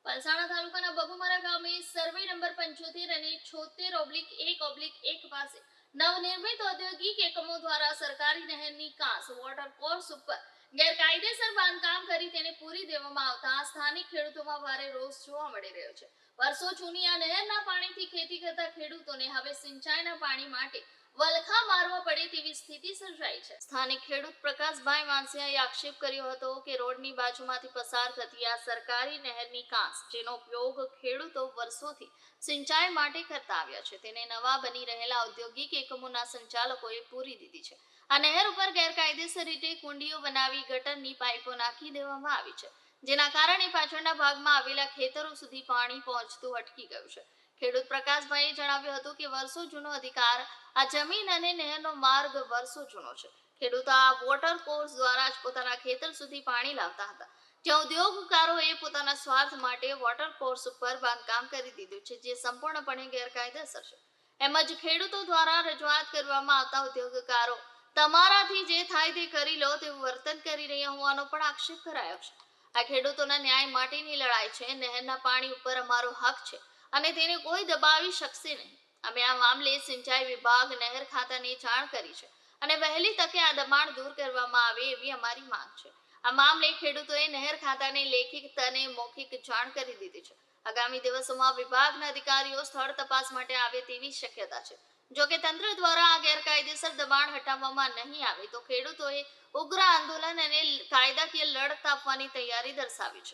પલસાણા તાલુકાના બબુમરા ગામે survey number 75 અને 76/1/1 પાસે નવનિર્મિત ઔદ્યોગિક એકમો દ્વારા સરકારી નહેરની કાંસ વોટર કોર્સ ઉપર ગેરકાયદેસર બાંધકામ કરી તેને પૂરી દેવામાં આવતા સ્થાનિક ખેડૂતોમાં ભારે રોષ જોવા મળી રહ્યો છે। વર્ષો જૂની આ નહેરના પાણીથી ખેતી કરતા ખેડૂતોને હવે સિંચાઈના પાણી માટે વલખા મારવા પડે તેવી સ્થિતિ સર્જાઈ છે। સ્થાનિક ખેડૂત પ્રકાશભાઈ માનસિયાએ આક્ષેપ કર્યો હતો કે રોડની બાજુમાંથી પસાર થતી આ સરકારી નહેરની કાંસ જેનો ઉપયોગ ખેડૂતો વર્ષોથી સિંચાઈ માટે કરતા આવ્યા છે તેને નવા બની રહેલા ઔદ્યોગિક એકમોના સંચાલકોએ પૂરી દીધી છે। આ નહેર ઉપર ગેરકાયદેસર રીતે કુંડીઓ બનાવી ગટરની પાઇપો નાખી દેવામાં આવી છે જેના કારણે પાછળના ભાગમાં આવેલા ખેતરો સુધી પાણી પહોંચતું અટકી ગયું છે। ખેડૂત પ્રકાશભાઈએ જણાવ્યું હતું કે વર્ષો જૂનો અધિકાર આ જમીન અને નહેરનો માર્ગ વર્ષો જૂનો છે। ખેડૂતો આ વોટર કોર્સ દ્વારા જ પોતાના ખેતર સુધી પાણી લાવતા હતા જ્યાં ઉદ્યોગકારોએ પોતાના સ્વાર્થ માટે વોટર કોર્સ ઉપર બાંધકામ કરી દીધું છે જે સંપૂર્ણપણે ગેરકાયદેસર છે। એમ જ ખેડૂતો દ્વારા રજૂઆત કરવામાં આવતા ઉદ્યોગકારો તમારાથી જે થાય તે કરી લો તેવું વર્તન કરી રહ્યા હોવાનો પણ આક્ષેપ કરાયો છે। આ ખેડૂતોના ન્યાય માટેની લડાઈ છે। નહેરના પાણી ઉપર અમારો હક છે અને તેને કોઈ દબાવી શકશે નહીં। અમે આ મામલે સિંચાઈ વિભાગ નહેર ખાતાને જાણ કરી છે અને વહેલી તકે આ દબાણ દૂર કરવામાં આવે એવી અમારી માંગ છે। આ મામલે ખેડૂતોએ નહેર ખાતાને લેખિત અને મૌખિક જાણ કરી દીધી છે। આગામી દિવસોમાં વિભાગના અધિકારીઓ સ્થળ તપાસ માટે આવે તેવી શક્યતા છે। જો કે તંત્ર દ્વારા આ ગેરકાયદેસર દબાણ હટાવવામાં નહીં આવે તો ખેડૂતોએ ઉગ્ર આંદોલન અને કાયદાકીય લડત આપવાની તૈયારી દર્શાવી છે।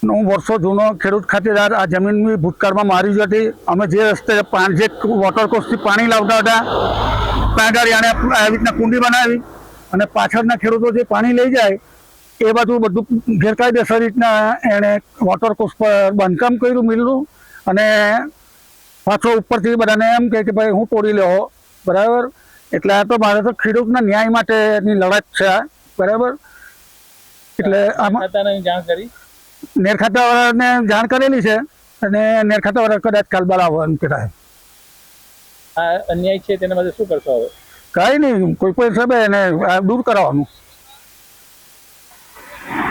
હું વર્ષો જૂનો ખેડૂત ખાતેદાર આ જમીનની ભૂતકાળમાં મારી હતી। અમે જે રસ્તે જે વોટર કોર્સથી પાણી લાવતા હતા ત્યાં આગળ એને આવી રીતના કુંડી બનાવી અને પાછળના ખેડૂતો જે પાણી લઈ જાય એ બધું ગેરકાયદેસર રીતના એણે વોટર કોર્સ પર બાંધકામ કર્યું મિલનું અને પાછો ઉપરથી બધાને એમ કહે કે ભાઈ હું તોડી લેવો બરાબર। એટલે આ તો મારે તો ખેડૂતના ન્યાય માટેની લડત છે બરાબર। એટલે આમાં જાણ કરી નેર ખાતાવાળાને જાણ કરેલી છે અને નેર ખાતાવાળા કદાચ કાલ બોલાવવાનું કહેવાય। આ અન્યાય છે તેના માટે શું કરશો હવે? કાંઈ નહીં, કોઈ પણ હિસાબે એને દૂર કરાવવાનું।